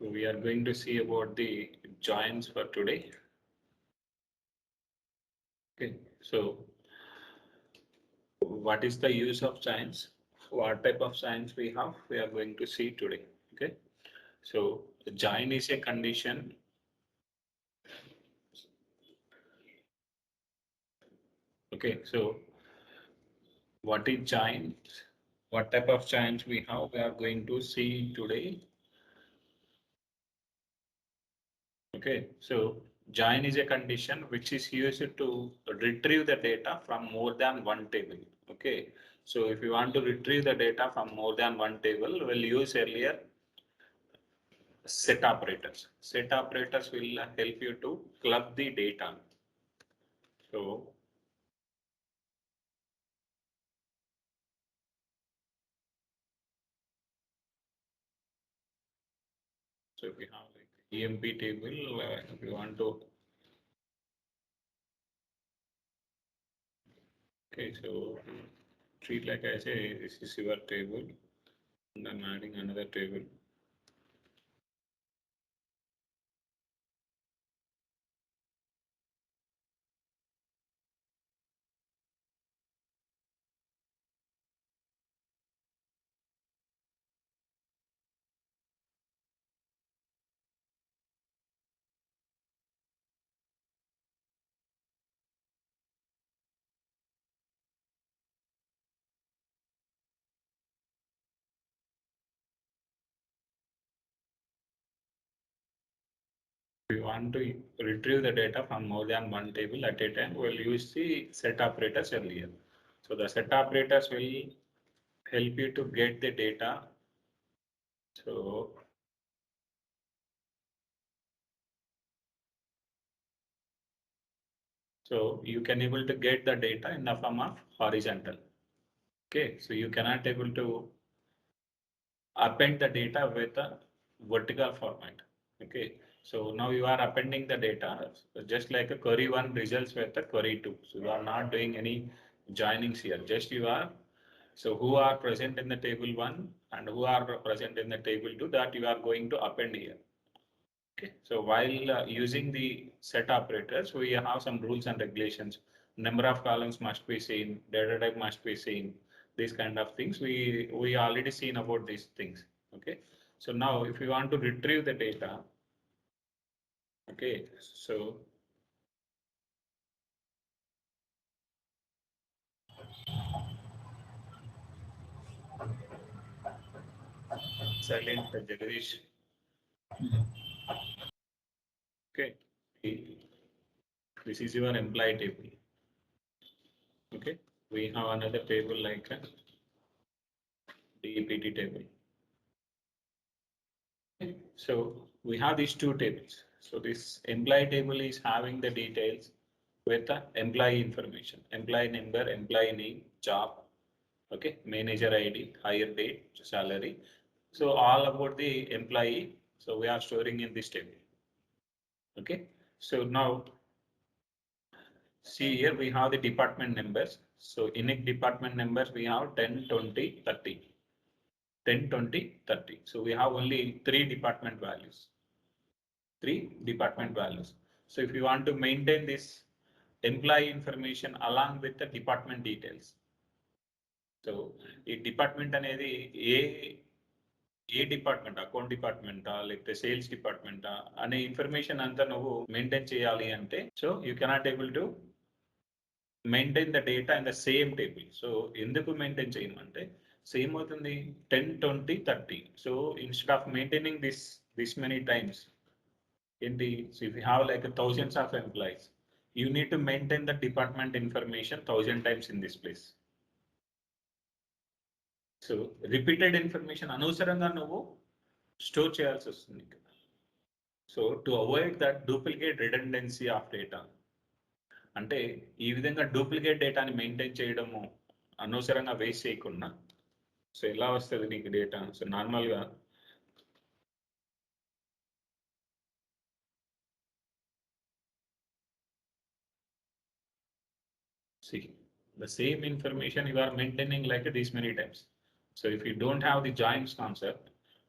So we are going to see about the joins for today. Okay, so what is the use of joins? What type of joins we have? We are going to see today. Okay, so join is a condition. Okay, so what is joins? What type of joins we have? We are going to see today. Okay, so join is a condition which is used to retrieve the data from more than one table. Okay, so if you want to retrieve the data from more than one table, we'll use earlier set operators. Set operators will help you to club the data. So if we have like EMP table, if you want to. Okay, so treat like I say, this is your table, and I'm adding another table. We want to retrieve the data from more than one table at a time, we'll use the set operators earlier. So the set operators will help you to get the data. So you can able to get the data in the form of horizontal. Okay, so you cannot able to append the data with a vertical format. Okay, so now you are appending the data just like a query one results with a query two. So you are not doing any joinings here. Just you are so who are present in the table one and who are present in the table two that you are going to append here. Okay, so while using the set operators, we have some rules and regulations. Number of columns must be seen, data type must be seen, these kind of things. We already seen about these things. Okay, so now if you want to retrieve the data, okay, so silent Jagadish. Okay, this is your employee table. Okay, we have another table like a DPT table. So we have these two tables. So this employee table is having the details with the employee information, employee number, employee name, job, okay, manager ID, hire date, salary. So all about the employee. So we are storing in this table. Okay. So now see here we have the department numbers. So unique department numbers we have 10, 20, 30. 10, 20, 30. So we have only three department values. So if you want to maintain this employee information along with the department details. So ఈ department అనేది ఏ department account డిపార్ట్మెంటా లేకపోతే sales డిపార్ట్మెంటా అనే information అంతా నువ్వు maintain చేయాలి అంటే so you cannot able to maintain the data in the same table. So ఎందుకు maintain చేయమంటే సేమ్ అవుతుంది 10, 20, 30. So instead of maintaining this many times ఏంటి so if you have like thousands of employees you need to maintain the department information 1000 times in this place. So repeated information అనవసరంగా నువ్వు store చేయాల్సి వస్తుంది. So to avoid that duplicate redundancy of data అంటే ఈ విధంగా duplicate డేటాని maintain చేయడము అనవసరంగా వేస్ట్ చేయకుండా సో ఎలా వస్తుంది నీకు డేటా సో నార్మల్గా see the same information you are maintaining like this many times. So if you don't have the joins concept,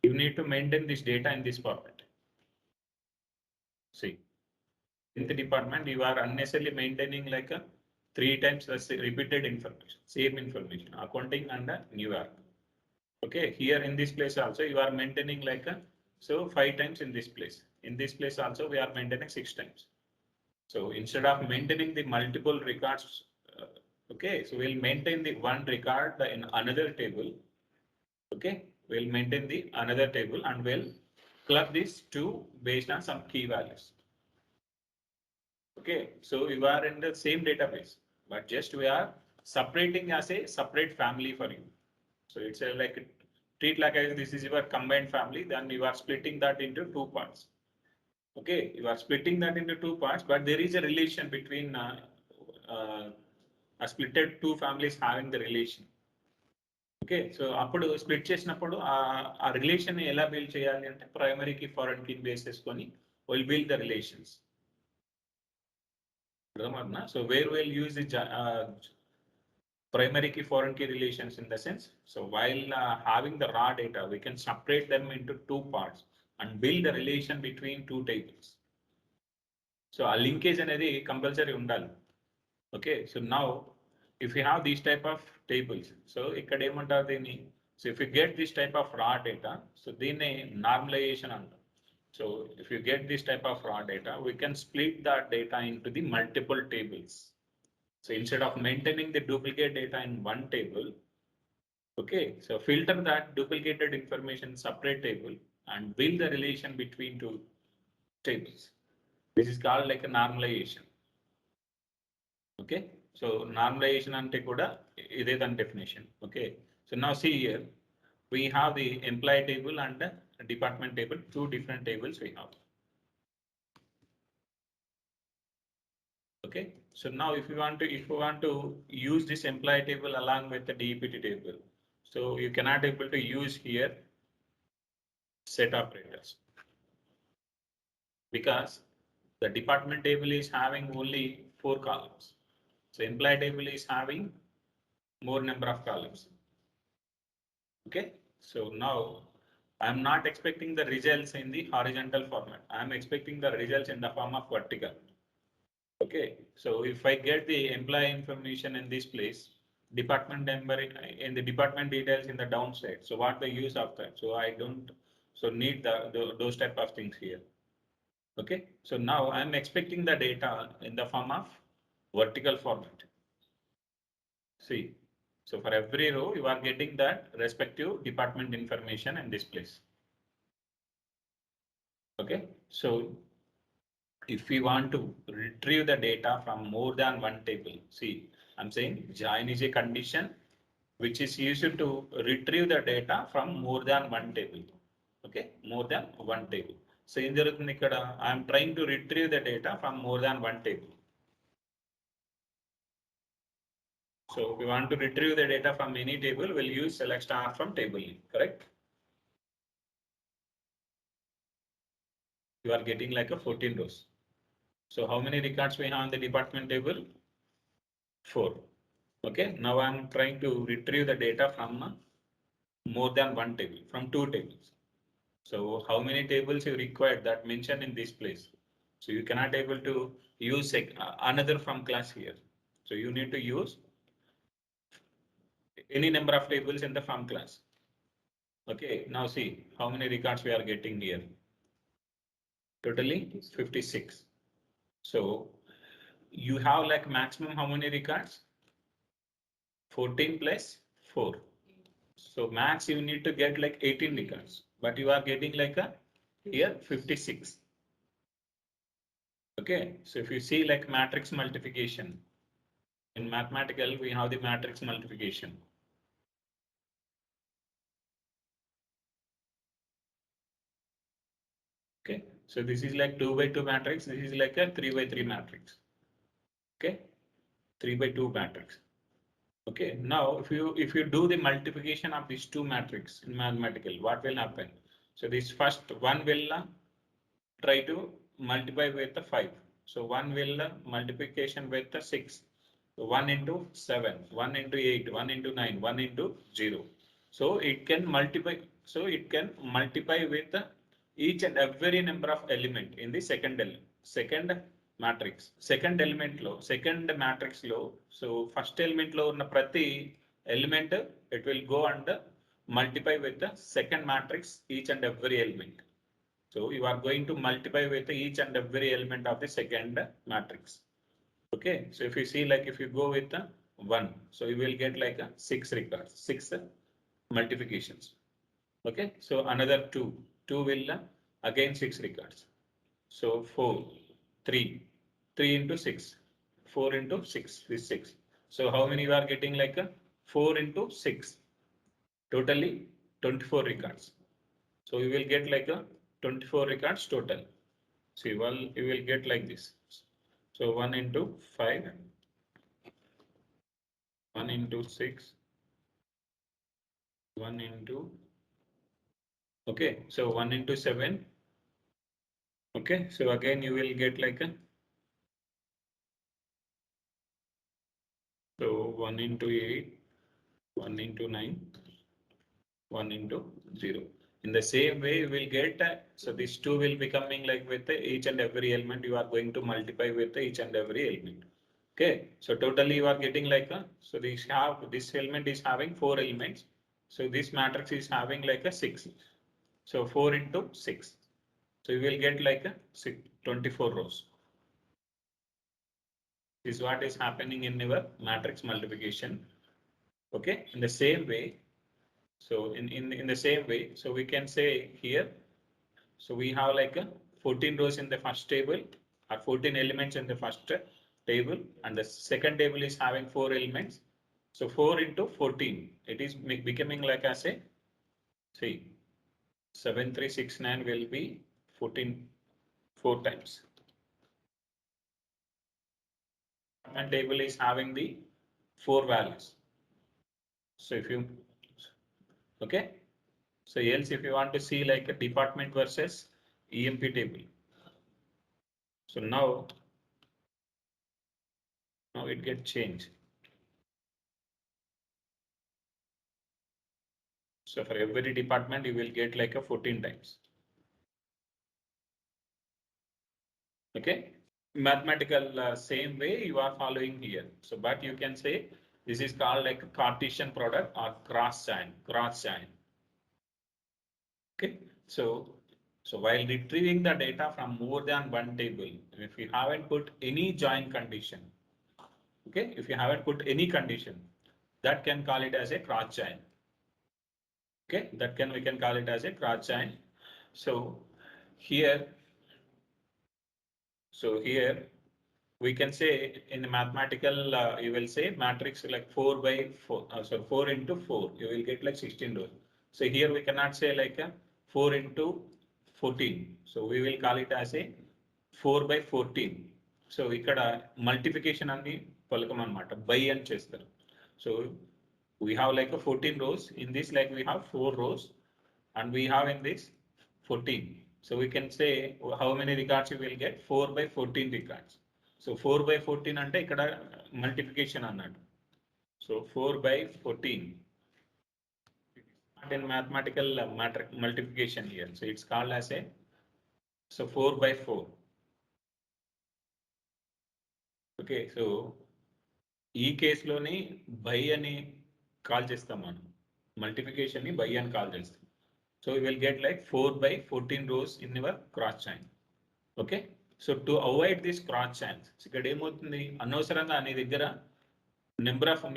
you need to maintain this data in this format. See, in the department, you are unnecessarily maintaining like a 3 times the repeated information, same information, accounting and New York. Okay, here in this place also you are maintaining like a, so 5 times in this place. In this place also we are maintaining 6 times. So instead of maintaining the multiple records, okay, so we'll maintain the one record in another table. Okay, we'll maintain the another table and we'll club these two based on some key values. Okay, so you are in the same database, but just we are separating as a separate family for you. So it's a like treat like as this is your combined family, then you are splitting that into two parts. Okay, you are splitting that into two parts, but there is a relation between a splitted two families having the relation. Okay so అప్పుడు split చేసినప్పుడు ఆ relation ఎలా build చేయాలి అంటే ప్రైమరీకి foreign కి base చేసుకొని will build the relations అర్థమవుతుందా so where will use the primary key foreign key relations in the sense so while having the raw data we can separate them into two parts and build a relation between two tables so a linkage అనేది compulsory ఉండాలి okay so now if you have these type of tables so ఇక్కడ ఏమంటారు దీన్ని so if you get this type of raw data so దీన్ని normalization అంటారు so if you get this type of raw data we can split that data into the multiple tables so instead of maintaining the duplicate data in one table okay so filter that duplicated information separate table and build the relation between two tables this is called like a normalization okay so normalization ante kuda ide dan definition okay so now see here we have the employee table and the department table two different tables we have okay so now if you want to use this employee table along with the DPT table so you cannot able to use here set operators because the department table is having only 4 columns so employee table is having more number of columns okay so now I'm not expecting the results in the horizontal format I'm expecting the results in the form of vertical okay so if I get the employee information in this place department number in the department details in the downside so what the use of that so I don't so need those type of things here okay so now I'm expecting the data in the form of vertical format see so for every row you are getting that respective department information in this place okay so if we want to retrieve the data from more than one table see I'm saying join is a condition which is used to retrieve the data from more than one table okay more than one table so in jarugutundi ikkada I am trying to retrieve the data from more than one table so if we want to retrieve the data from any table we'll use select star from table name correct you are getting like a 14 rows so how many records we have on the department table 4 okay now I'm trying to retrieve the data from more than one table from two tables so how many tables you require that mentioned in this place so you cannot able to use another from class here so you need to use any number of tables in the from class okay now see how many records we are getting here totally 56 so you have like maximum how many records 14 plus 4 so max you need to get like 18 records but you are getting like a here 56 okay so if you see like matrix multiplication in mathematical we have the matrix multiplication okay so this is like 2 by 2 matrix this is like a 3 by 3 matrix okay 3 by 2 matrix okay now if you do the multiplication of these two matrix in mathematical what will happen so this first one will try to multiply with the 5 so one will multiplication with the 6 so 1 into 7 1 into 8 1 into 9 1 into 0 so it can multiply so it can multiply with the each and every number of element in the second matrix. Second element low, second matrix low. So first element low ఉన్న ప్రతి element it will go and multiply with the second matrix each and every element. So you are going to multiply with each and every element of the second matrix. Okay, so if you see, like if you go with the 1, so you will get like a 6 records, 6 multiplications. Okay, so another 2 will again 6 records. So 4, 3 into 6, 4 into 6 is 6. So how many you are getting, like a 4 into 6, totally 24 records. So you will get like a 24 records total. So you will get like this. So 1 into 5, 1 into 6, 1 into, okay, so 1 into 7. Okay, so again you will get like a, so 1 into 8, 1 into 9, 1 into 0. In the same way, you will get, so these 2 will be coming like with each and every element you are going to multiply with each and every element. Okay, so totally you are getting like a, so this element is having 4 elements. So this matrix is having like a 6. So 4 into 6. So you will get like a 24 rows. This is what is happening in your matrix multiplication. Okay, in the same way, so in the same way, so we can say here, so we have like a 14 rows in the first table, or 14 elements in the first table, and the second table is having 4 elements. So 4 into 14, it is becoming like as a, see, 7369 will be 14 4 times. And table is having the 4 values. So if you, okay, so else if you want to see like a department versus EMP table. So now it gets changed. So for every department, you will get like a 14 times. Okay, mathematical same way you are following here. So, but you can say this is called like a Cartesian product or cross chain. Okay, so while retrieving the data from more than one table, if you haven't put any join condition, okay, if you haven't put any condition, that can call it as a cross chain. Okay, we can call it as a cross chain. So here we can say in mathematical, you will say matrix like 4 by 4, so 4 into 4, you will get like 16 rows. So here we cannot say like a 4 into 14. So we will call it as a 4 by 14. So ikkada multiplication anni palakam anamata by and chestaru. So we have like a 14 rows. In this, like we have 4 rows, and we have in this 14. So we can say how many records you will get, 4 by 14 records. So 4 by 14 ante ikkada multiplication annadu. So 4 by 14. And in mathematical multiplication here. So it's called as a, so 4 by 4. Okay, so ఈ కేసులోని by అని call చేస్తాం మనం, multiplication ని by అని call చేస్తాం. So you will get like 4 by 14 rows in your cross chain. Okay, so to avoid this cross chains, ఇక్కడ ఏమవుతుంది, అనవసరంగా నీ దగ్గర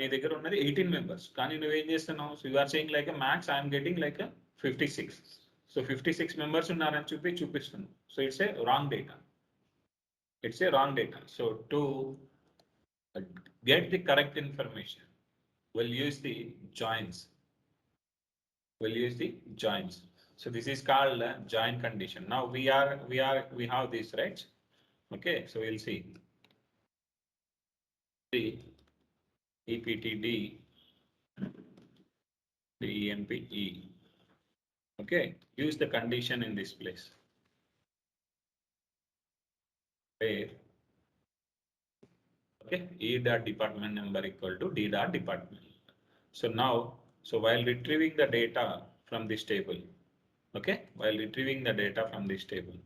నీ దగ్గర ఉన్నది 18 మెంబర్స్, కానీ నువ్వేం చేస్తున్నావు, so you are saying like max I'm getting like 56. So 56 members ఉన్నారని చూపిస్తున్నావు. So it's a wrong data. So to get the correct information, we'll use the joins. So this is called join condition. Now we have this, right? Okay, so we'll see the EPTD, the EMPE. Okay, use the condition in this place where, okay, E dot department number equal to D dot department. So now, so while retrieving the data from this table, Okay, while retrieving the data from this table.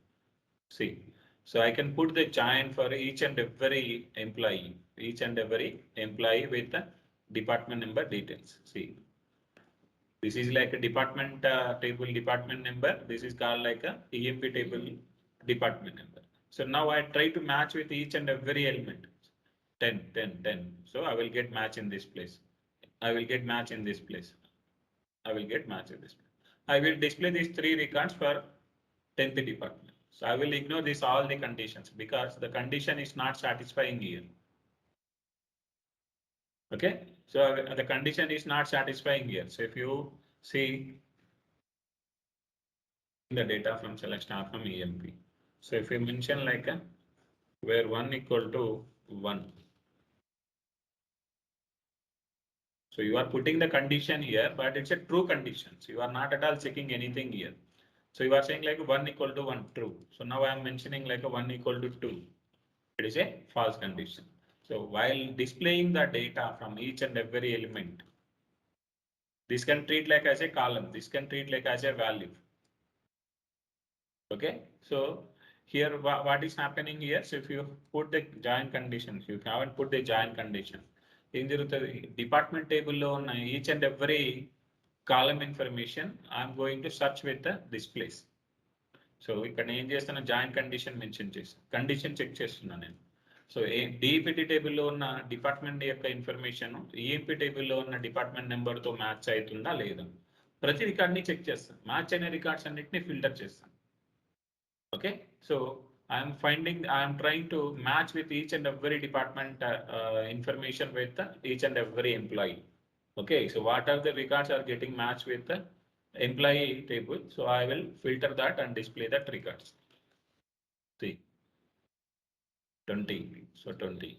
See, so I can put the join for each and every employee with the department number details. See, this is like a department table department number. This is called like a EMP table department number. So now I try to match with each and every element. 10, 10, 10. So I will get match in this place. I will get match in this place. I will get match in this place. I will display these three records for 10th department. So I will ignore this all the conditions because the condition is not satisfying here. Okay, so the condition is not satisfying here. So if you see the data from select star from EMP. So if you mention like a where 1 equal to 1. So you are putting the condition here, but it's a true condition. So you are not at all checking anything here. So you are saying like 1 equal to 1 true. So now I am mentioning like a 1 equal to 2. It is a false condition. So while displaying the data from each and every element, this can treat like as a column. This can treat like as a value. Okay, so here what is happening here? So if you put the join conditions, you haven't put the join condition. In the department table on each and every column information, I'm going to search with the displays. So ఇక్కడ ఏం చేస్తున్నా join condition mention చేస్తాను, condition check చేస్తున్నాను నేను. So DEPT టేబుల్లో ఉన్న department యొక్క information EMP టేబుల్లో ఉన్న డిపార్ట్మెంట్ నెంబర్తో మ్యాచ్ అవుతుందా లేదా, ప్రతి రికార్డ్ని చెక్ చేస్తాను. మ్యాచ్ అయిన రికార్డ్స్ అన్నిటిని ఫిల్టర్ చేస్తాను. Okay, so I am trying to match with each and every department information with each and every employee. Okay, so what are the records are getting matched with the employee table? So I will filter that and display that records. See, 20, so 20.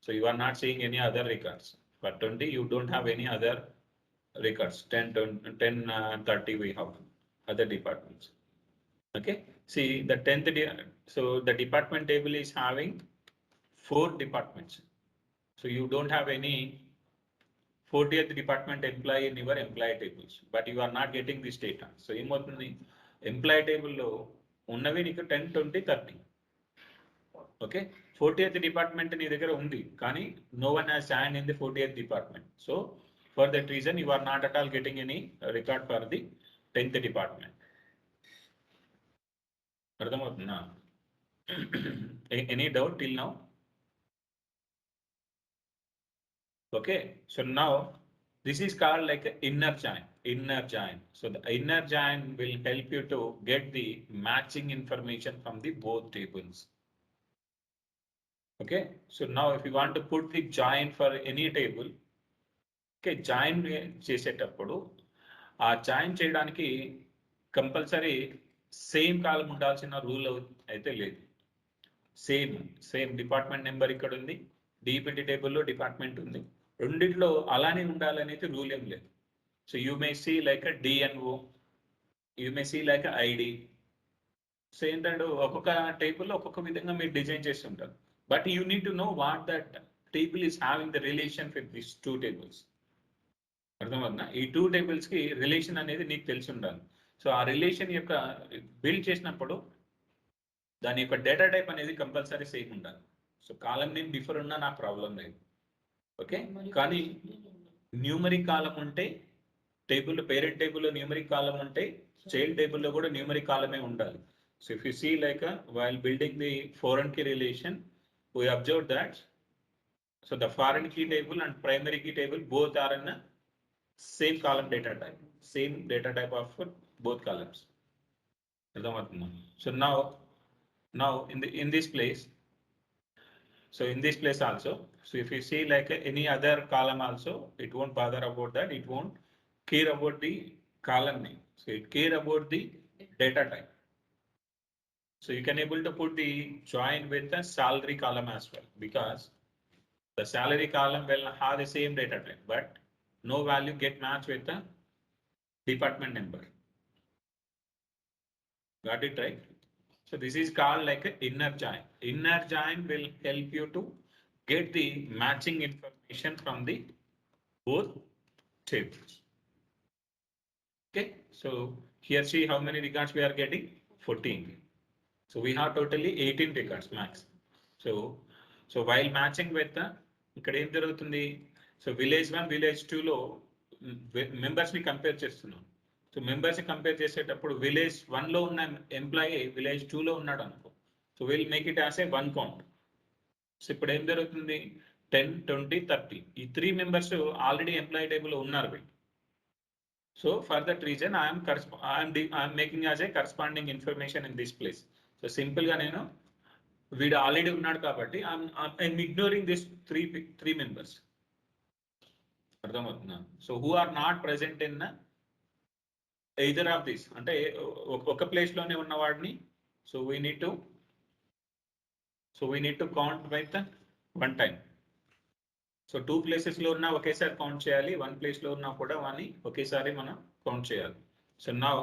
So you are not seeing any other records. For 20, you don't have any other records. 10, 30 we have other departments. Okay, see the 10th, so the department table is having 4 departments. So you don't have any 40th department employee in your employee tables, but you are not getting this data. So ఏమవుతుంది, employee table లో ఉన్నవి నీకు 10, 20, 30. Okay, 40th department నీ దగ్గర ఉంది, కానీ no one has signed in the 40th department. So for that reason, you are not at all getting any record for the 10th department. అర్థమవుతుందా? Any doubt till now? Okay, so now this is called like an inner join. So the inner join will help you to get the matching information from the both tables. Okay, so now if you want to put the join for any table, okay, join చేసేటప్పుడు ఆ join చేయడానికి compulsory same కాలం ఉండాల్సిన rule అయితే లేదు. Same department number ఇక్కడ ఉంది, DPT టేబుల్లో department ఉంది, రెండిట్లో అలానే ఉండాలనేది రూల్ ఏం లేదు. So you may see like a DNO, you may see like ID. సో ఏంటంటే ఒక్కొక్క టేబుల్లో ఒక్కొక్క విధంగా మీరు డిజైన్ చేస్తుంటారు. But you need to know what that table is having the relation with this 2 tables. అర్థమవుతుందా? ఈ 2 tablesకి రిలేషన్ అనేది నీకు తెలిసి ఉండాలి. సో ఆ రిలేషన్ యొక్క బిల్డ్ చేసినప్పుడు దాని యొక్క డేటా టైప్ అనేది కంపల్సరీ సేమ్ ఉండాలి. సో కాలం నేమ్ డిఫర్ ఉన్నా నాకు ప్రాబ్లం లేదు. ఓకే, కానీ న్యూమరిక్ కాలం ఉంటే టేబుల్, పేరెంట్ టేబుల్లో న్యూమరిక్ కాలం ఉంటే చైల్డ్ టేబుల్లో కూడా న్యూమరిక్ కాలమే ఉండాలి. So if you see like while building the foreign key relation, we observe that so the foreign key table and primary key table both are in same column data type of both columns. So now in this place, so in this place also, so if you see like any other column also, it won't bother about that, it won't care about the column name, so it care about the data type. So you can able to put the join with the salary column as well, because the salary column will have the same data type, but no value get matched with the department number. Got it right? So this is called like an inner join. Inner join will help you to get the matching information from the both tables. Okay, so here see how many records we are getting, 14. So we have totally 18 records max. So while matching with the ఇక్కడ ఏం జరుగుతుంది, so village 1 village 2లో members ని compare చేస్తున్నాం. So members ని compare చేసేటప్పుడు village 1లో ఉన్న employee village 2లో ఉన్నాడు అనుకో, so will make it as A 1 count. So ఇప్పుడు ఏం జరుగుతుంది, 10, 20, 30 ఈ 3 మెంబర్స్ ఆల్రెడీ ఎంప్లాయీ టేబుల్ లో ఉన్నారు వీళ్ళు. So for that reason, I am making as a corresponding information in this place. So simple ga nenu వీడు ఆల్రెడీ ఉన్నాడు కాబట్టి I'm ignoring this three members. అర్థమవుతుందా? So who are not present in either of these, అంటే ఒక place లోనే ఉన్న వాడిని so we need to count with one time. So 2 places లో ఉన్నా ఒకేసారి కౌంట్ చేయాలి, 1 ప్లేస్ లో ఉన్నా కూడా వాని ఒకేసారి మనం కౌంట్ చేయాలి. సో నౌ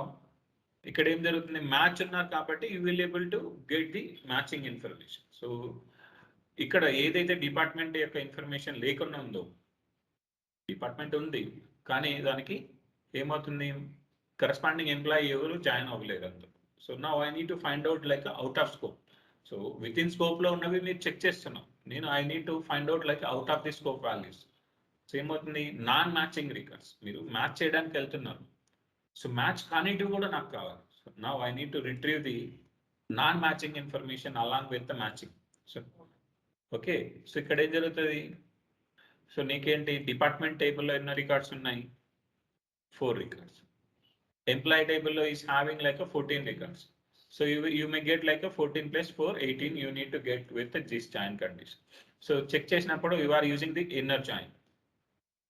ఇక్కడ ఏం జరుగుతుంది, మ్యాచ్ ఉన్నారు కాబట్టి you will able to get the matching information. So ఇక్కడ ఏదైతే డిపార్ట్మెంట్ యొక్క ఇన్ఫర్మేషన్ లేకుండా ఉందో, డిపార్ట్మెంట్ ఉంది కానీ దానికి ఏమవుతుంది, కరస్పాండింగ్ ఎంప్లాయీ ఎవరు జాయిన్ అవ్వలేదు అంత. So now I need to find out like out of scope. So with in scope లో ఉన్నవి మీరు చెక్ చేస్తున్నాం, నేను I need to find out like out of the scope values. So ఏమవుతుంది, non matching records మీరు match చేయడానికి వెళ్తున్నారు, so match కానిటివి కూడా నాకు కావాలి. So now I need to retrieve the non matching information along with the matching. So okay, so ఇక్కడ ఏం జరుగుతుంది, సో నీకేంటి డిపార్ట్మెంట్ టేబుల్లో ఎన్నో రికార్డ్స్ ఉన్నాయి, 4 రికార్డ్స్. ఎంప్లాయీ టేబుల్లో is having like 14 records. So you may get like a 14 plus 4, 18 you need to get with this join condition. So check చేసినప్పుడు you are using the inner join.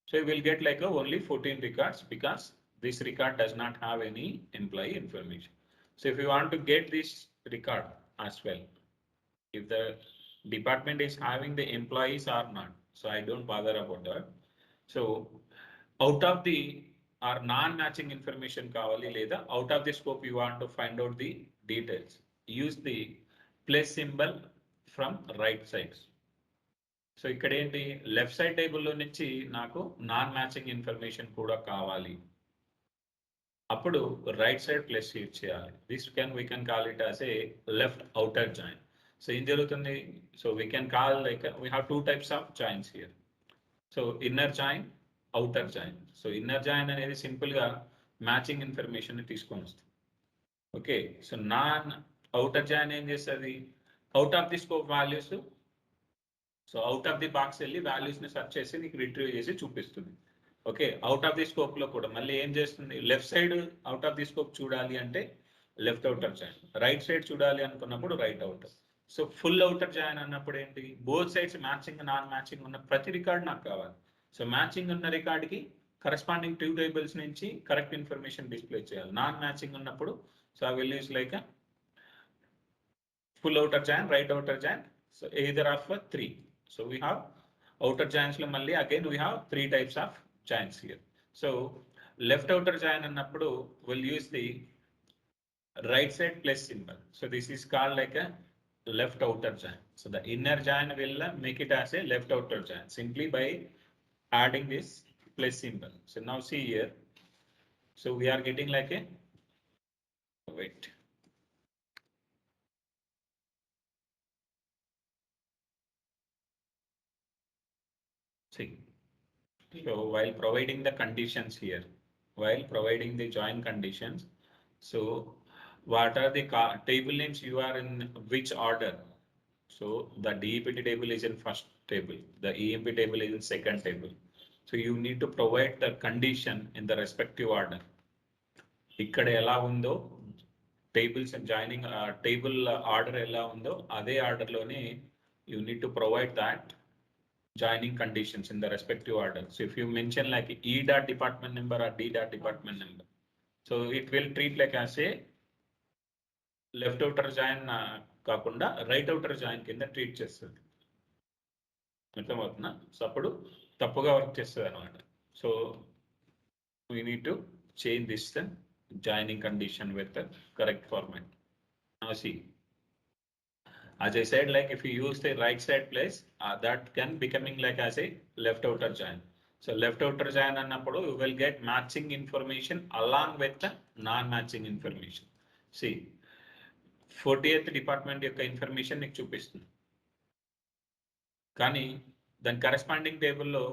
So you will get like only 14 records because this record does not have any employee information. So if you want to get this record as well, if the department is having the employees or not, so I don't bother about that. So out of the or non-matching information కావాలి లేదా out of the scope you want to find out the details, use the plus symbol from right side. So ఇక్కడ ఏంటి, left side టేబుల్లో నుంచి నాకు non matching information కూడా కావాలి, అప్పుడు రైట్ సైడ్ ప్లస్ యూజ్ చేయాలి. This we can call it as A left outer join. So ఏం జరుగుతుంది, so we can call like we have 2 types of joins here. So inner join, outer join. So inner join అనేది simple గా matching information ని తీసుకొని వస్తుంది. Okay, so non outer join ఏం చేస్తుంది, out of the scope values, so out of the box వెళ్ళి values ని search చేసి నీకు రిట్రీవ్ చేసి చూపిస్తుంది. Okay, out of the scope లో కూడా మళ్ళీ ఏం చేస్తుంది, left side out of the scope చూడాలి అంటే left outer join, right side చూడాలి అనుకున్నప్పుడు right outer. So full outer join అన్నప్పుడు ఏంటి, both sides matching non matching ఉన్న ప్రతి రికార్డ్ నాకు కావాలి. సో మ్యాచింగ్ ఉన్న రికార్డ్కి కరస్పాండింగ్ 2 tables నుంచి కరెక్ట్ ఇన్ఫర్మేషన్ డిస్ప్లే చేయాలి. నాన్ మ్యాచింగ్ ఉన్నప్పుడు so I will use like full outer join, right outer join, so either of 3. So we have outer joins lo malli again we have 3 types of joins here. So left outer join annappudu we'll use the right side plus symbol. So this is called like a left outer join. So the inner join will make it as a left outer join simply by adding this plus symbol. So now see here, so we are getting like a wait. See, so while providing the conditions here, while providing the join conditions, so what are the table names you are in which order? So the DEPT table is in first table, the EMP table is in second table. So you need to provide the condition in the respective order. ఇక్కడ ఎలా ఉందో tables joining table order ఎలా ఉందో అదే order లోనే you need to provide that joining conditions in the respective order. So if you mention like E dot department number or D dot department number, so it will treat like as a left outer join కాకుండా right outer join కింద treat చేస్తుంది. అర్థమవుతుందా? So అప్పుడు తప్పుగా work చేస్తుంది అనమాట. So we need to change this joining condition with the correct format. Now see, as I said, like if you use the right side place, that can becoming like as a left outer join. So left outer join annappudu you will get matching information along with the non-matching information. See, 40th department యొక్క information నీకు చూపిస్తుంది, కానీ దాని corresponding టేబుల్లో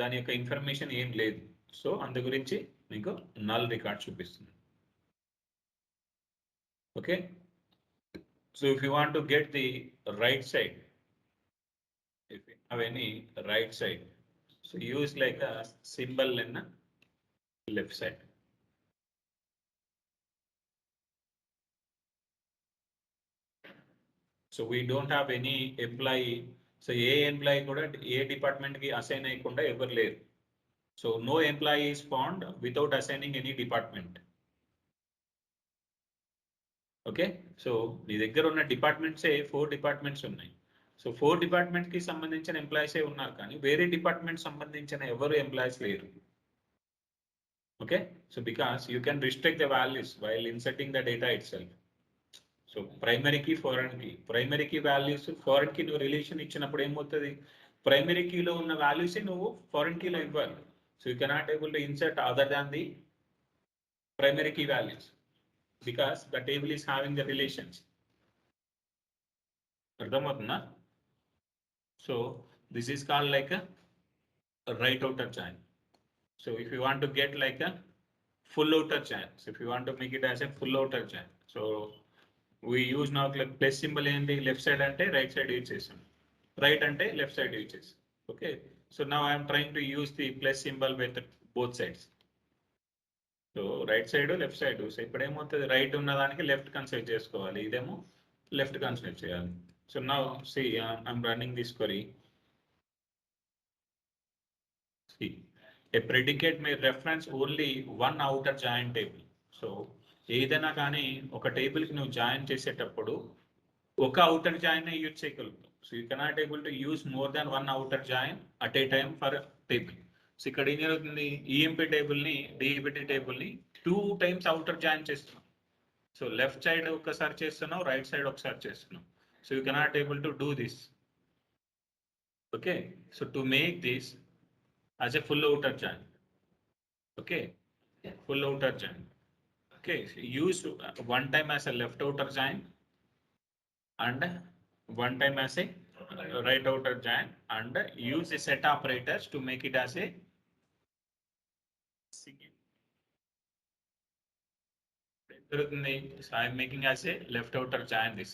దాని యొక్క information ఏం లేదు. సో అందు గురించి మీకు నల్ రికార్డ్ చూపిస్తుంది. Okay, so if you want to get the right side, if you have any right side, so use like a symbol in the left side. So we don't have any employee. So a employee kuda a department ki assign ayikunda ever leru. So no employee is found without assigning any department. Okay, so నీ దగ్గర ఉన్న డిపార్ట్మెంట్సే 4 departments ఉన్నాయి. So 4 department కి సంబంధించిన ఎంప్లాయీసే ఉన్నారు, కానీ వేరే department సంబంధించిన ఎవరు ఎంప్లాయీస్ లేరు. Okay, so because you can restrict the values while inserting the data itself. So ప్రైమరీకి ఫారెన్కి, ప్రైమరీకి వాల్యూస్ ఫారెన్కి నువ్వు రిలేషన్ ఇచ్చినప్పుడు ఏమవుతుంది, ప్రైమరీ కీలో ఉన్న వాల్యూసే నువ్వు ఫారెన్ కీలో ఇవ్వాలి. So you cannot able to insert other than the primary key values because the table is having the relations. అర్థమవుతుందా? So this is called like a right outer join. So if you want to get like a full outer join, so if you want to make it as a full outer join, so we use now like plus symbol in the left side ante right side use chesam, right ante left side use chesam. Okay, so now I am trying to use the plus symbol with both sides. So right side left side. సో ఇప్పుడు ఏమవుతుంది, right ఉన్న దానికి left consider చేసుకోవాలి, ఇదేమో left consider చేయాలి. So now see I'm running this query. See, a predicate may reference only one outer join table. So ఏదైనా కానీ ఒక టేబుల్కి నువ్వు జాయిన్ చేసేటప్పుడు ఒక అవుటర్ జాయిన్ యూజ్ చేయగలుగుతావు. So you cannot able to use more than one outer join at a time for table. So ఇక్కడ ఏం జరుగుతుంది, ఈఎంపీ టేబుల్ని డిఈబిటీ టేబుల్ని 2 times అవుటర్ జాయిన్ చేస్తున్నాం. సో లెఫ్ట్ సైడ్ ఒకసారి చేస్తున్నావు, రైట్ సైడ్ ఒకసారి చేస్తున్నావు. So you cannot able to do this. Okay, so to make this as a full outer join. Okay, full outer join. Okay, use one time as a left outer join and one time as a right outer join, and use the set operators to make it as a single. So I am making as a left outer join this.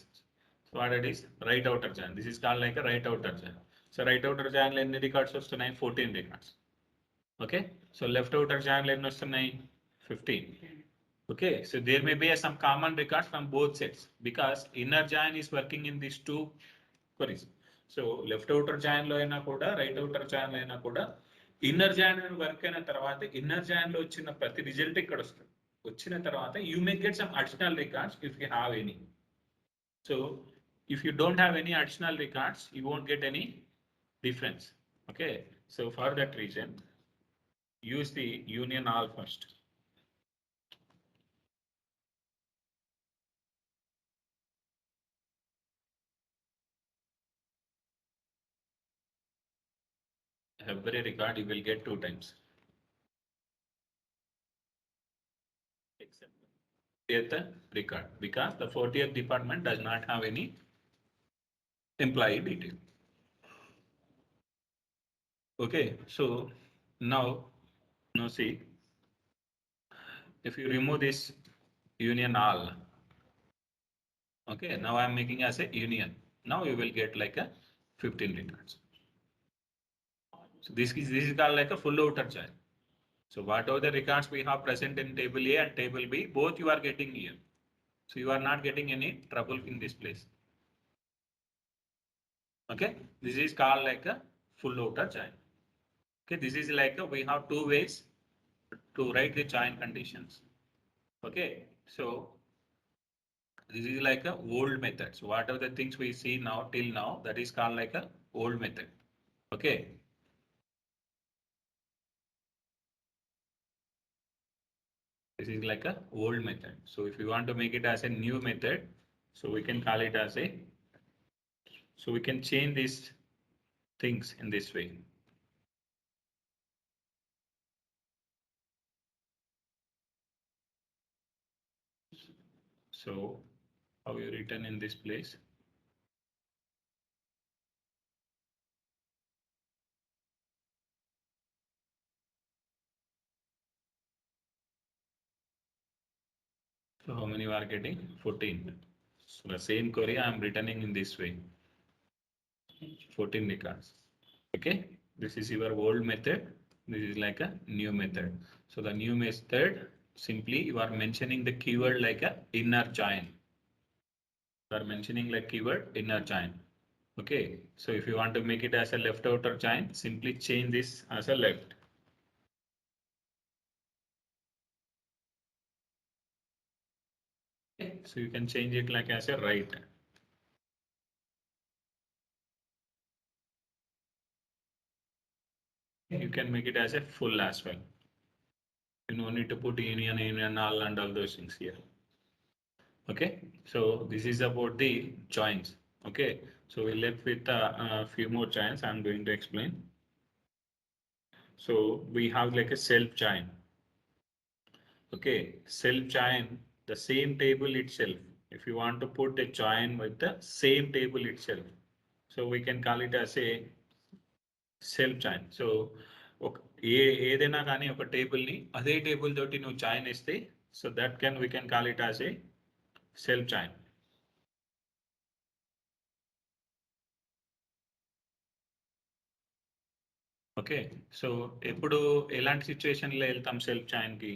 So what it is, right outer join. This is called like a right outer join. So right outer join లో ఎన్ని records వస్తున్నాయి, 14 records. Okay, so left outer join లో ఎన్ని వస్తున్నాయి, 15. Okay, so there may be some common records from both sets because inner join is working in these 2 queries. So left outer join లో అయినా కూడా right outer join లో అయినా కూడా inner join work అయిన తర్వాత ఇన్నర్ జాయిన్ లో వచ్చిన ప్రతి రిజల్ట్ ఇక్కడ వస్తుంది. వచ్చిన తర్వాత you may get some additional records if you have any. So if you don't have any additional records you won't get any difference. Okay, so for that reason use the union all first. Every record you will get 2 times, except 40th record, because the 40th department does not have any employee detail. Okay, so now see, if you remove this union all, okay, now I am making as a union. Now you will get like a 15 records. So this is called like a full outer join. So whatever the records we have present in table A and table B, both you are getting here. So you are not getting any trouble in this place. Okay, this is called like a full outer join. Okay, this is like a, we have 2 ways to write the join conditions. Okay, so this is like a old method. So whatever the things we see now till now, that is called like a old method. Okay, this is like a old method. So if you want to make it as a new method, so we can call it as a, so we can change these things in this way. So how you written in this place? So how many you are getting? 14. So the same query I am returning in this way. 14 records. Okay. This is your old method. This is like a new method. So the new method, simply you are mentioning the keyword like a inner join. You are mentioning like keyword inner join. Okay. So if you want to make it as a left outer join, simply change this as a left. Okay. So you can change it like as a right. You can make it as a full as well. You no need to put union, all and all those things here. Okay, so this is about the joins. Okay, so we left with a few more joins. I'm going to explain. So we have like a self join. Okay, self join, the same table itself. If you want to put a join with the same table itself, so we can call it as a self join. So ఏదైనా కానీ ఒక table ని అదే table తోటి నువ్వు join ఇస్తే so that can we can call it as a self join. Okay, so ఎప్పుడు ఎలాంటి సిచ్యువేషన్ లో వెళ్తాం సెల్ఫ్ జాయిన్ కి?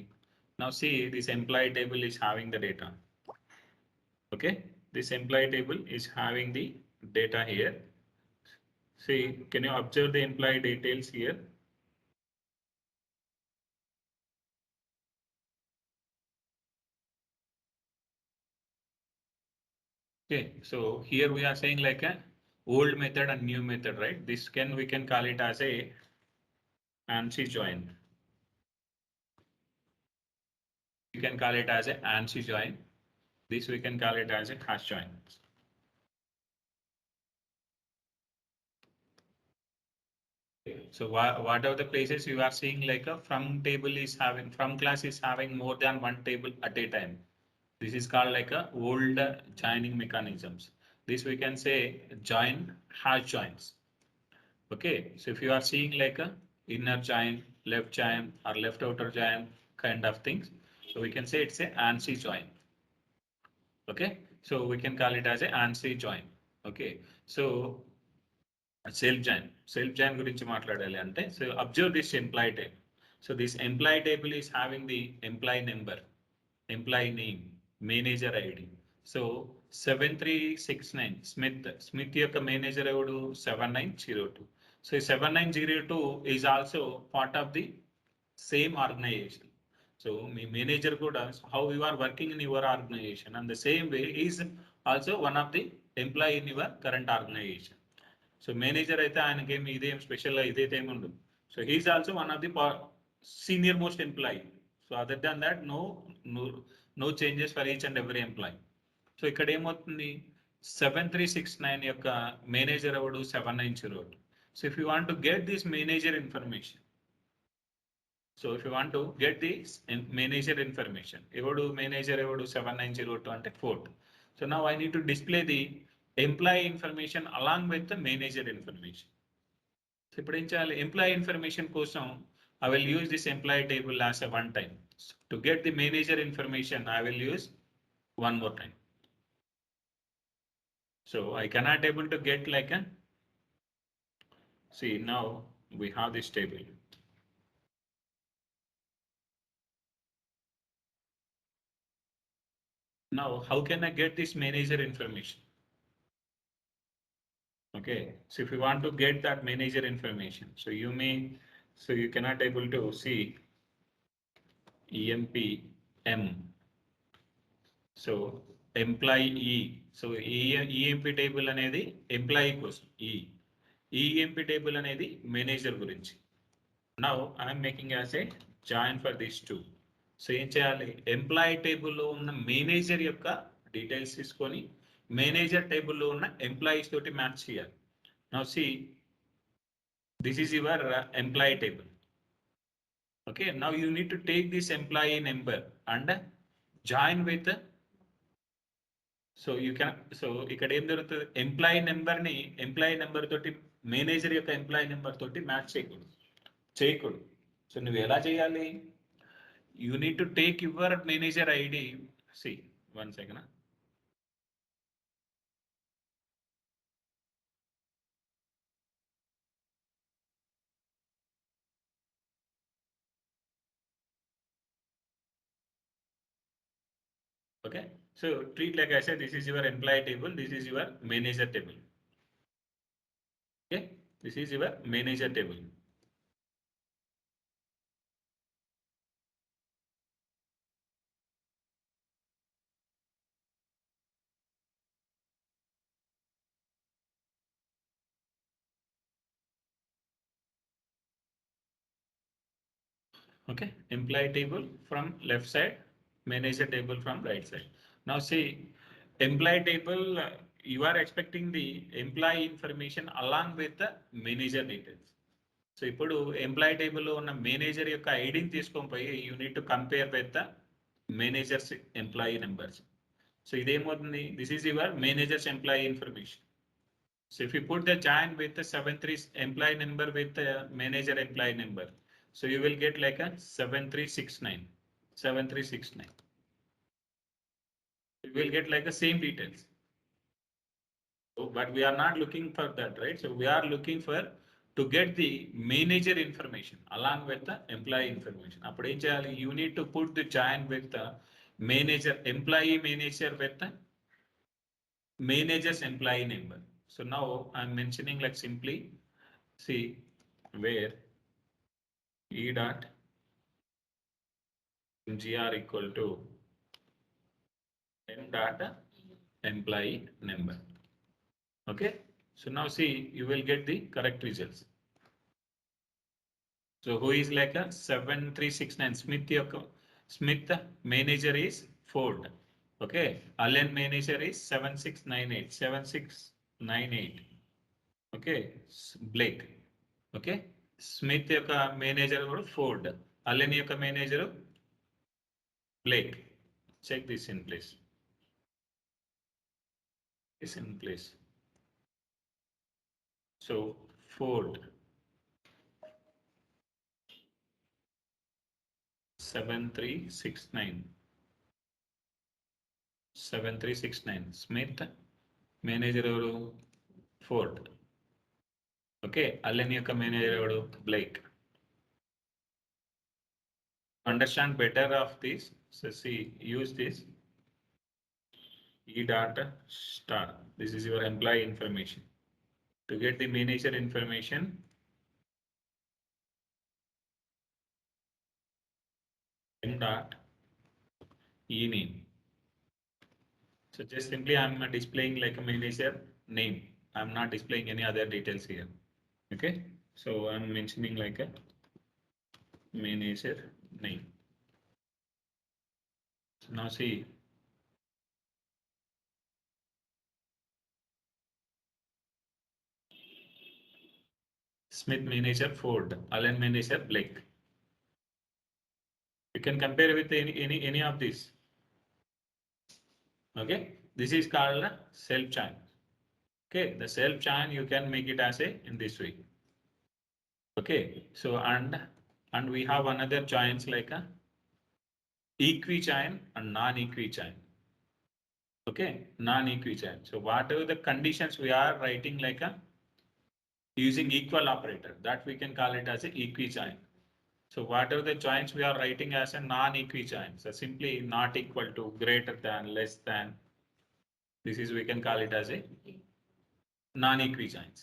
Now see this employee table is having the data. Okay, this employee table is having the data here. See can you observe the employee details here? Okay, so here we are saying like a old method and new method, right? This can we can call it as a ANSI join. We can call it as a ANSI join. This we can call it as a hash join. So what are the places you are seeing like a from table is having from class is having more than one table at a time. This is called like a old joining mechanisms. This we can say join hash joins. Okay, so if you are seeing like a inner join, left join or left outer join kind of things, so we can say it's a ANSI join. Okay, so we can call it as a ANSI join. Okay, so self join గురించి మాట్లాడాలి అంటే so observe this employee table. So this employee table is having the employee number, employee name, manager ID. So 7369 Smith యొక్క manager ఎవడు 7902. So ఈ 7902 is also part of the same organization. So మీ manager కూడా how you are working in your organization and the same way is also one of the employee in your current organization. So manager అయితే ఆయనకేమి ఇదేం స్పెషల్గా ఇదైతే ఏమి ఉండదు. So he is also one of the senior most employee. So other than that no changes for each and every employee. So ఇక్కడ ఏమవుతుంది 7369 యొక్క మేనేజర్ ఎవడు 7902. So if you want to get this manager information, so if you want to get this manager information, ఎవడు manager ఎవడు 7902 అంటే fourth. So now I need to display the employee information along with the manager information. So ఇప్పుడు ఏం చేయాలి? Employee information కోసం I will use this employee table as a one time. So to get the manager information, I will use one more time. So I cannot able to get like a, see now we have this table. Now how can I get this manager information? Okay, so if you want to get that manager information, so you may, so you cannot able to see EMPM. So employee, so EMP table అనేది employee కోసం, EMP table అనేది manager గురించి. Now I'm making as a join for this two. So ఏం చేయాలి? Employee టేబుల్లో ఉన్న manager యొక్క details తీసుకొని మేనేజర్ టేబుల్లో ఉన్న ఎంప్లాయీస్ తోటి మ్యాచ్ చేయాలి. Now see this is your employee table. Okay, now you need to take this employee number and join with so you can, so ఇక్కడ ఏం జరుగుతుంది, ఎంప్లాయీ నెంబర్ని ఎంప్లాయీ నెంబర్ తోటి మేనేజర్ యొక్క ఎంప్లాయీ నెంబర్ తోటి match చేయకూడదు. So నువ్వు ఎలా చేయాలి, you need to take your manager ID. See, one second. Okay, so treat like I said, this is your employee table, this is your manager table. Okay, this is your manager table. Okay, employee table from left side, manager table from right side. Now see, employee table, you are expecting the employee information along with the manager details. So ఇప్పుడు employee టేబుల్లో ఉన్న manager యొక్క ఐడిని తీసుకొని పోయి you need to compare with the manager's employee numbers. So ఇదేమవుతుంది, this is your manager's employee information. So if you put the join with 73 employee number with manager employee number, so you will get like a 7369. You will get like the same details. So, but we are not looking for that, right? So we are looking for to get the manager information along with the employee information. అప్పుడు ఏం చేయాలి, you need to put the join with the manager employee manager with the manager's employee number. So now I'm mentioning like simply, see where e dot gr equal to m dot employee number. Okay, so now see, you will get the correct results. So who is like a 7369? Smith manager is Ford. Okay, Allen manager is 7698. Okay, Blake. Okay, Smith యొక్క manager కూడా Ford, Allen యొక్క manager Blake. Check this in place. Is in place. So Ford 7369. Smith manager ఎవరు, Ford. Okay, Allen యొక్క manager ఎవరు, Blake. Understand better of this. So see, use this e dot star. This is your employee information. To get the manager information, m dot e name. So just simply I'm displaying like a manager name. I'm not displaying any other details here. Okay, so I'm mentioning like a manager name. So now see, Smith manager Ford, Allen manager Blake. You can compare with any of these. Okay, this is called self chain. Okay, the self chain you can make it as a in this way. Okay, so and we have another chains like a equi chain and non-equi chain. Okay, non-equi chain. So whatever the conditions we are writing like a using equal operator, that we can call it as a equi chain. So whatever the joins we are writing as a non-equi chain, so simply not equal to, greater than, less than, this is we can call it as a non-equi chains.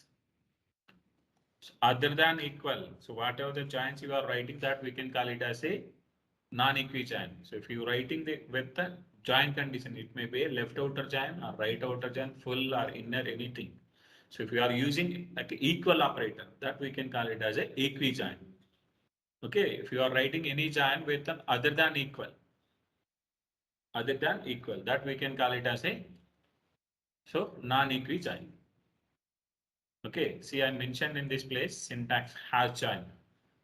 So other than equal, so whatever the joins you are writing, that we can call it as a non-equi chain. So if you writing the with the join condition, it may be a left outer join or right outer join, full or inner, anything. So if you are using like equal operator, that we can call it as a equi join. Okay, if you are writing any join with an other than equal, that we can call it as a so non-equi join. Okay, see I mentioned in this place syntax has join.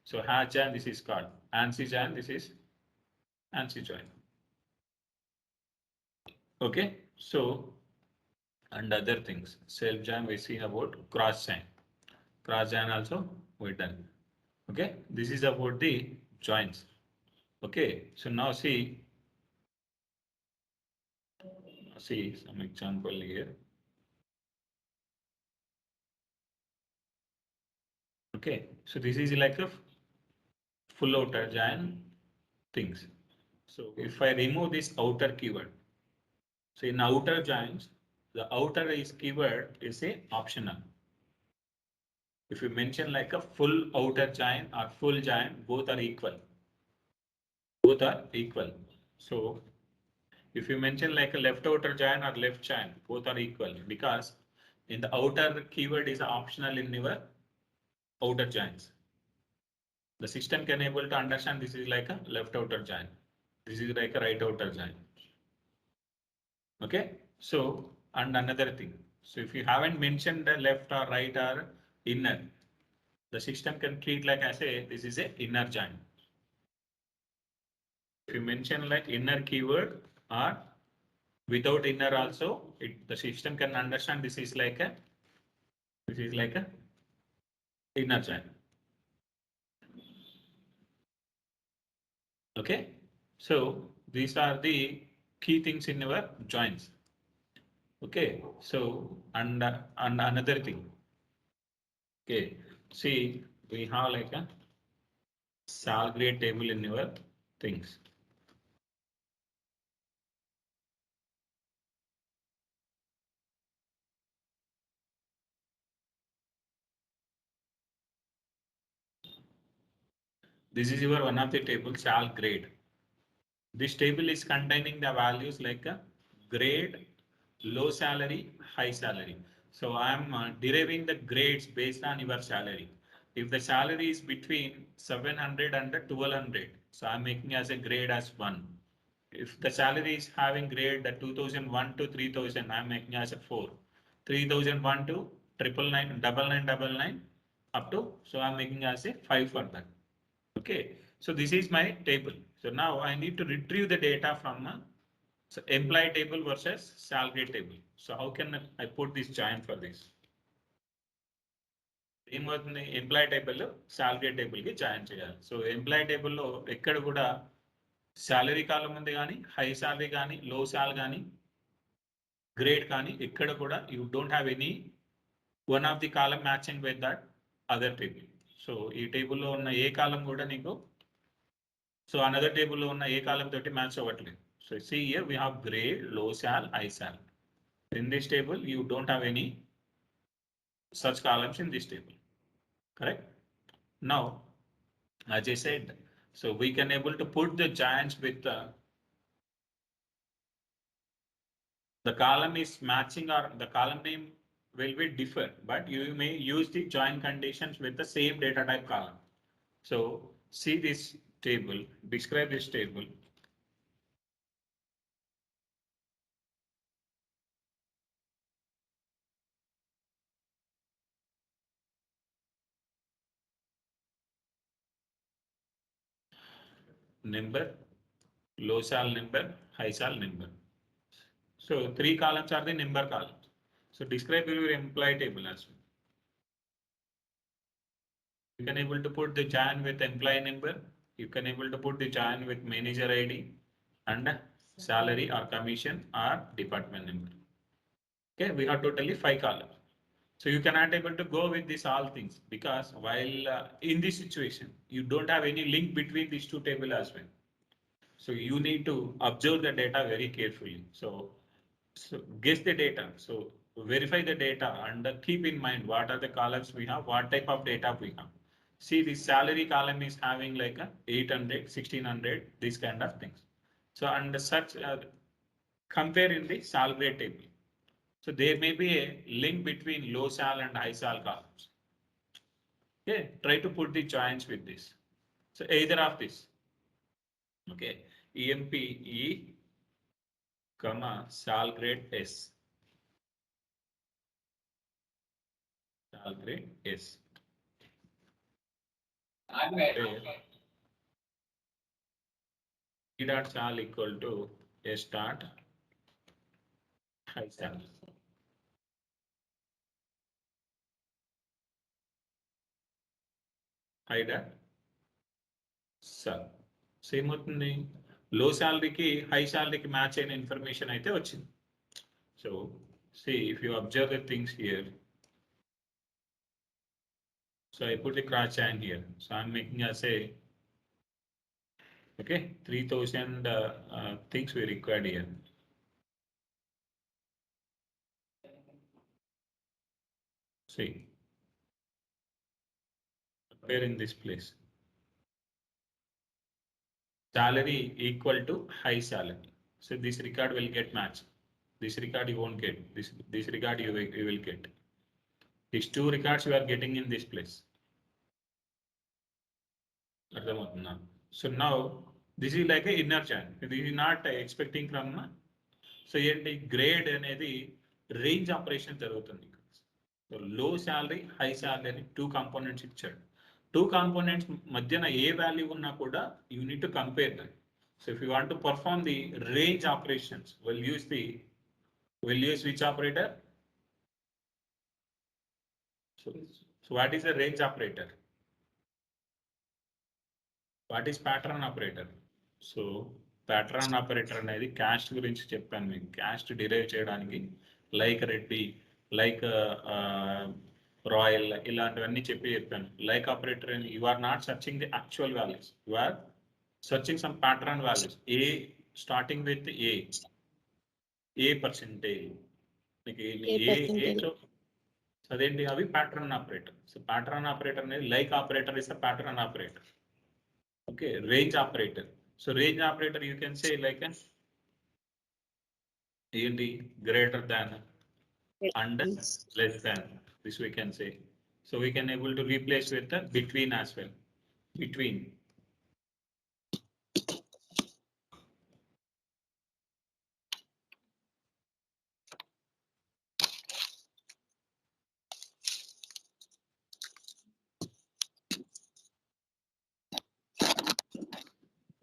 So has join, this is called ANSI join, this is ANSI join. Okay, so and other things. Self join we see about cross join. Cross join also we done. Okay, this is about the joins. Okay, so now see some example here. Okay, so this is like a full outer join things. So if I remove this outer keyword, so in outer joins, the outer is keyword is a optional. If you mention like a full outer join or full join, both are equal. Both are equal. So if you mention like a left outer join or left join, both are equal because in the outer keyword is optional in your outer joins. The system can able to understand this is like a left outer join. This is like a right outer join. Okay. So, and another thing. So if you haven't mentioned the left or right or inner, the system can treat like as a this is a inner join. If you mention like inner keyword or without inner also, the system can understand this is like a inner join. Okay. So these are the key things in our joins. Okay. So and another thing. Okay. See, we have like a salary table in your things. This is your one of the table sal grade. This table is containing the values like a grade, low salary, high salary. So I am deriving the grades based on your salary. If the salary is between 700 and 1200, so I'm making as a grade as 1. If the salary is having grade 2001 to 3000, I'm making as a 4. 3001 to triple nine, double nine, double nine up to, so I'm making as a 5 for that. Okay, so this is my table. So now I need to retrieve the data from a so employee table versus salary table. So how can I put this join for this? ఏమవుతుంది employee table salary table కి join చేయాలి. So employee టేబుల్లో ఎక్కడ కూడా salary కాలం ఉంది కానీ high salary కానీ లో సాల్ కానీ గ్రేడ్ కానీ ఎక్కడ కూడా you don't have any one of the column matching with that other table. So ఈ టేబుల్లో ఉన్న ఏ కాలం కూడా నీకు సో అనదర్ టేబుల్లో ఉన్న ఏ కాలం తోటి మ్యాచ్ అవ్వట్లేదు. So see here we have grade, low sal, high sal. In this table you don't have any such columns in this table. Correct? Now, as I said, so we can able to put the giants with the column is matching or the column name will be differ, but you may use the join conditions with the same data type column. So see this table, describe this table. Number, low sal number, high sal number. So three columns are the number columns. So describe your employee table as well. You can able to put the join with employee number. You can able to put the join with manager ID and salary or commission or department number. Okay, we have totally 5 columns. So you cannot able to go with these all things because while in this situation, you don't have any link between these two tables as well. So you need to observe the data very carefully. So guess the data. So verify the data and keep in mind what are the columns we have, what type of data we have. See, the salary column is having like a 800, 1600, these kind of things. So and such compare in the salary table. So there may be a link between low sal and high sal columns. Okay, try to put the joins with this. So either of this. Okay, EMPE, comma, sal grade S. Sal grade S. Where E dot sal equal to S dot high sal. hide a cell. Same అవుతుంది low salary కి high salary కి match అయిన information అయితే వచ్చింది. So see if you observe the things here. So I put the cross chain here. So I'm making as a okay 3000 things we required here. See, where in this place? Salary equal to high salary. So this record will get matched. This record you won't get. This record you will get. These two records you are getting in this place. So now this is like a inner chain. This is not expecting from. So ఏంటి grade అనేది range operation జరుగుతుంది. So లో salary high salary అని two components ఇచ్చాడు. Two components మధ్యన ఏ value ఉన్నా కూడా you need to compare that. So if you want to perform the range operations, we'll use which operator? So what is the range operator? What is pattern operator? So pattern operator అనేది caste గురించి చెప్పాను మీకు. Caste derive చేయడానికి like Reddy, like royal ఇలాంటివన్నీ చెప్పాను. Like operator you are not searching the actual values, you are searching some pattern values. A starting with A percentage. Like A so అదేంటి అవి pattern operator. So pattern operator అనేది like operator is a pattern operator. Okay, range operator. So range operator you can say like ఏంటి greater than and less than. This we can say. So we can able to replace with the between as well. Between.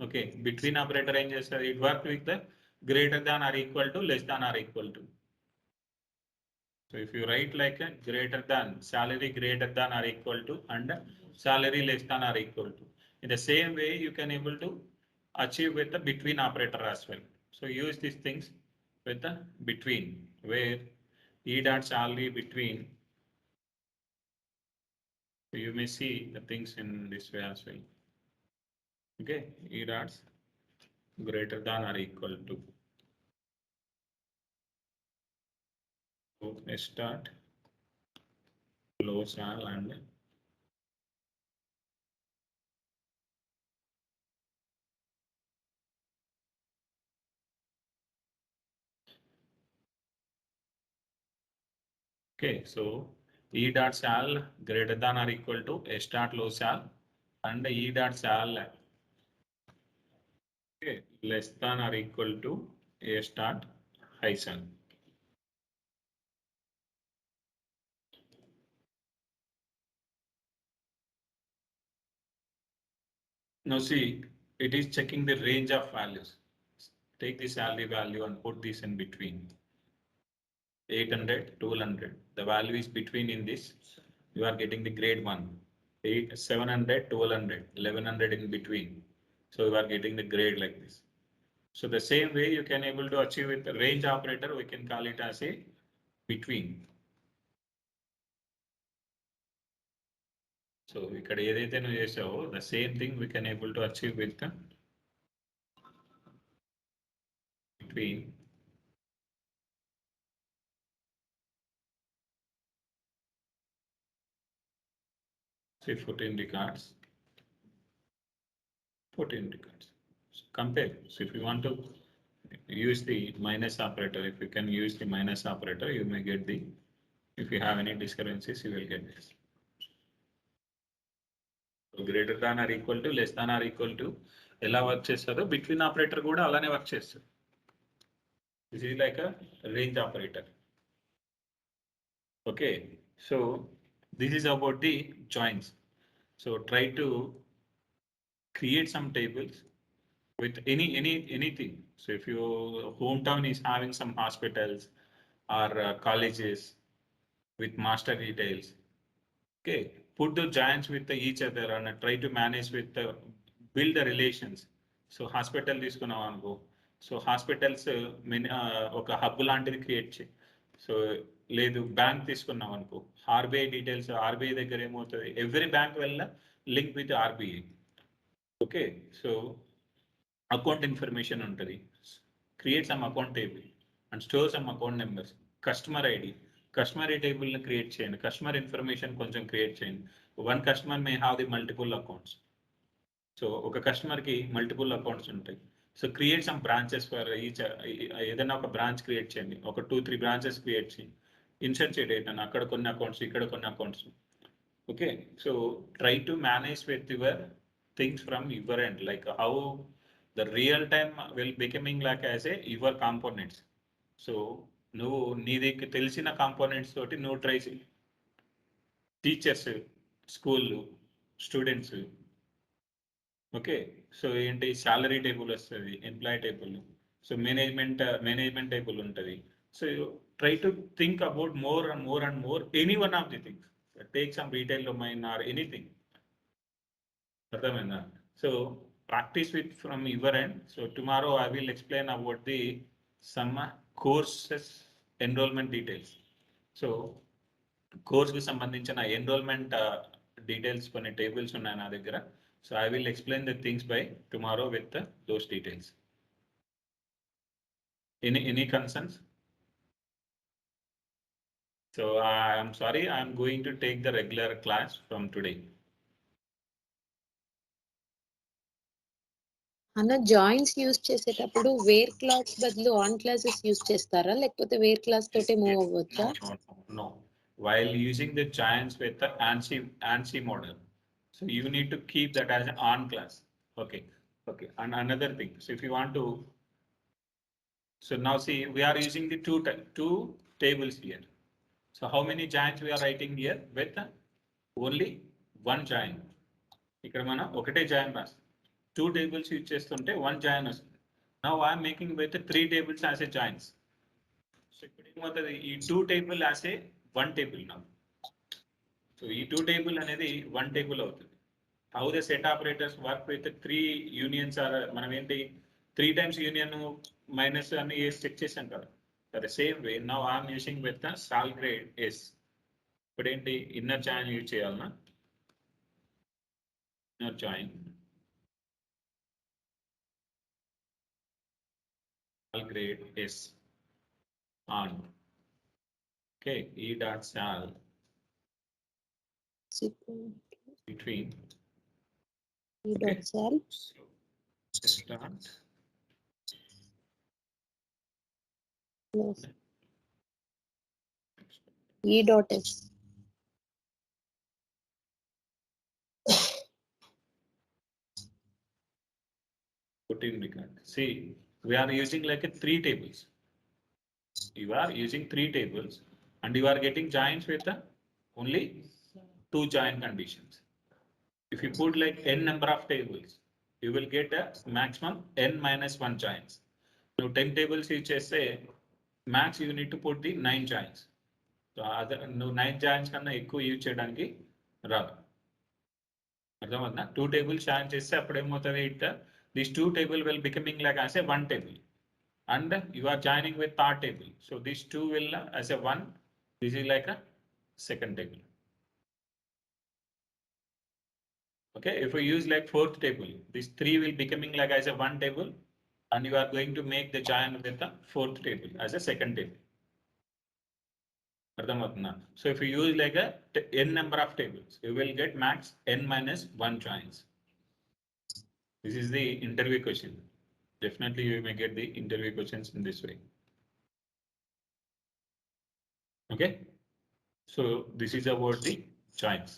Okay, between operator ఏం చేస్తారు? It work with the greater than or equal to, less than or equal to. So if you write like a greater than, salary greater than or equal to, and salary less than or equal to. In the same way, you can able to achieve with the between operator as well. So use these things with the between, where E dot salary between. So you may see the things in this way as well. Okay, E dots greater than or equal to. So start low sal and okay, so E dot sal greater than or equal to A start low sal and E dot sal okay, less than or equal to A start high sal. Now see, it is checking the range of values. Take the salary value and put this in between. 800, 1200. The value is between in this. You are getting the grade 1. 700, 1200, 1100 in between. So you are getting the grade like this. So the same way you can able to achieve with the range operator, we can call it as a between. So ఇక్కడ ఏదైతే నువ్వు చేసావో the same thing we can able to achieve with the between. Say 14 records. 14 records. So compare. So if you want to use the minus operator, if you can use the minus operator, you may get the, if you have any discrepancies, you will get this. So greater than or equal to, less than or equal to, ఎలా work చేస్తారో between operator కూడా అలానే work చేస్తారు. This is like a range operator. Okay, so this is about the joins. So try to create some tables with anything. So if your hometown is having some hospitals or colleges with master details, okay, put the giants with each other and try to manage with build the relations. So hospital తీసుకున్నాం అనుకో, so hospitals ఒక hub లాంటిది create చేయి. So లేదు bank తీసుకున్నాం అనుకో, RBI details, RBI దగ్గర ఏమవుతుంది, ఎవ్రీ బ్యాంక్ వల్ల link with RBI. Okay, so account information ఉంటుంది, create some account table and store some account numbers. Customer టేబుల్ని క్రియేట్ చేయండి, కస్టమర్ ఇన్ఫర్మేషన్ కొంచెం క్రియేట్ చేయండి. One customer may have the multiple accounts. So ఒక కస్టమర్కి multiple accounts ఉంటాయి. So create some branches for each, ఏదైనా ఒక బ్రాంచ్ క్రియేట్ చేయండి, ఒక 2-3 బ్రాంచెస్ క్రియేట్ చేయండి, ఇన్సర్ట్ చేయండి డేటాను, అక్కడ కొన్ని అకౌంట్స్, ఇక్కడ కొన్ని accounts. Okay, so try to manage with your things from your end, like how the real time will becoming like as a your components. So నువ్వు నీది తెలిసిన కాంపోనెంట్స్ తోటి నువ్వు ట్రై చేయి. టీచర్స్, స్కూళ్ళు, స్టూడెంట్స్. ఓకే, సో ఏంటి, salary table వస్తుంది, employee table, so management table ఉంటుంది. So try to think about more and more and more any one of the things, take some retail domain or anything. అర్థమైందా? So practice with from your end. So tomorrow I will explain about the some courses enrollment details. So కోర్స్కి సంబంధించిన enrollment details కొన్ని tables ఉన్నాయి నా దగ్గర. So I will explain the things by tomorrow with those details. Any concerns? So I am sorry, I am going to take the regular class from today. అన్న joins use చేసేటప్పుడు wear class బదులు on classes use చేస్తారా, లేకపోతే wear class తోటే move అవ్వచ్చా? No. While using the giants with the ANSI model, so you need to keep that as an on class. Okay. And another thing, so if you want to, so now see, we are using the two tables here. So how many giants we are writing here? With only one giant. ఇక్కడ మనం ఒకటే join రాస్తాం. 2 tables use చేస్తుంటే 1 join వస్తుంది. Now I am making with 3 tables as a giants. So ఇప్పుడు ఏమవుతుంది, ఈ 2 table as a 1 table now. So ఈ 2 table అనేది 1 table అవుతుంది. How the set operators work with 3 unions are, మనం ఏంటి 3 times union మైనస్ అని చెక్ చేసాం కదా. The same way now I am using with the sal grade S. ఇప్పుడు ఏంటి, ఇన్నర్ జాయిన్ యూజ్ చేయాలన్నా, inner join sal grade S on. Okay, E dot sal between E dot sal S dot plus E dot S. put in record. See, we are using like a 3 tables. You are using 3 tables and you are getting joins with only 2 join conditions. If you put like n number of tables, you will get a maximum n minus 1 joins. Now 10 tables you just say max you need to put the 9 joins. So other no 9 joins కన్నా ఎక్కువ use చేయడానికి రాదు. అర్థమవుతుందా? 2 tables join చేస్తే అప్పుడు ఏమవుతుంది, it this 2 table will becoming like as a 1 table. And you are joining with third table. So these 2 will as a 1, this is like a second table. Okay, if we use like 4th table, these 3 will becoming like as a 1 table and you are going to make the join with the 4th table as a second table. So if you use like a n number of tables, you will get max n minus 1 joins. This is the interview question. Definitely you may get the interview questions in this way. Okay, so this is about the joins.